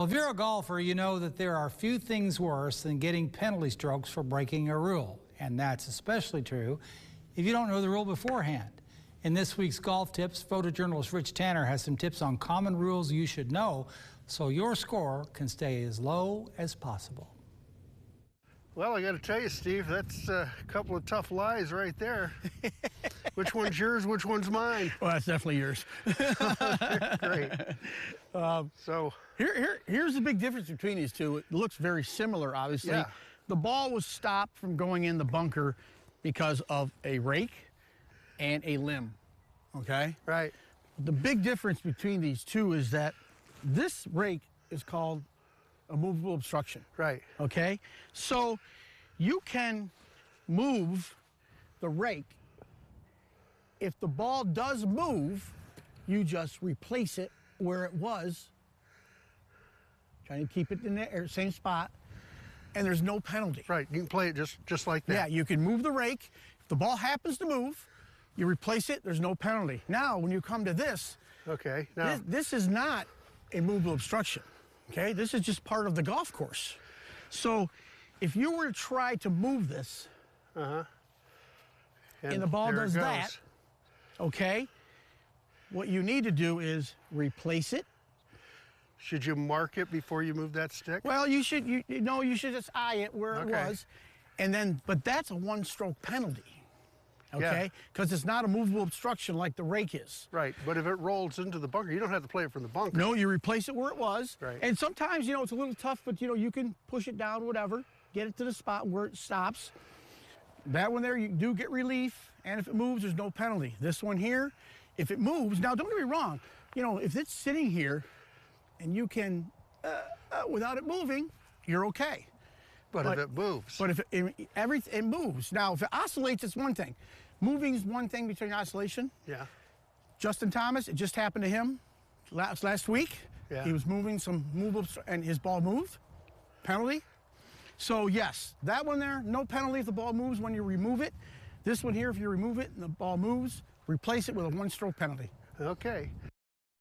Well, if you're a golfer, you know that there are few things worse than getting penalty strokes for breaking a rule. And that's especially true if you don't know the rule beforehand. In this week's Golf Tips, photojournalist Rich Tanner has some tips on common rules you should know so your score can stay as low as possible. Well, I got to tell you, Steve, that's a couple of tough lies right there. Which one's yours? Which one's mine? Well, that's definitely yours. Great. So here's the big difference between these two. It looks very similar, obviously. Yeah. The ball was stopped from going in the bunker because of a rake and a limb, okay? right. The big difference between these two is that this rake is called a movable obstruction. Right. Okay? So you can move the rake. If the ball does move, you just replace it where it was, trying to keep it in the same spot, and there's no penalty. Right. You can play it just like that. Yeah, you can move the rake. If the ball happens to move, you replace it, there's no penalty. Now, when you come to this, Okay. Now, this is not a movable obstruction, okay? This is just part of the golf course. So if you were to try to move this, and the ball there it does that, goes. okay, what you need to do is replace it. Should you mark it before you move that stick? Well, you should just eye it where it Okay. was, and then, but that's a one-stroke penalty, Yeah. okay? Because it's not a movable obstruction like the rake is. Right. But if it rolls into the bunker, you don't have to play it from the bunker. No, you replace it where it was. Right. And sometimes, it's a little tough, but, you can push it down, whatever, get it to the spot where it stops. That one there, you do get relief, and if it moves, there's no penalty. This one here, if it moves, now don't get me wrong, if it's sitting here and you can, without it moving, you're okay. But if it moves. But if it moves. Now, if it oscillates, it's one thing. Moving is one thing between oscillation. Yeah. Justin Thomas, it just happened to him last week. Yeah. He was moving some and his ball moved. Penalty. So, yes, that one there, no penalty if the ball moves when you remove it. This one here, if you remove it and the ball moves, replace it with a one-stroke penalty. Okay.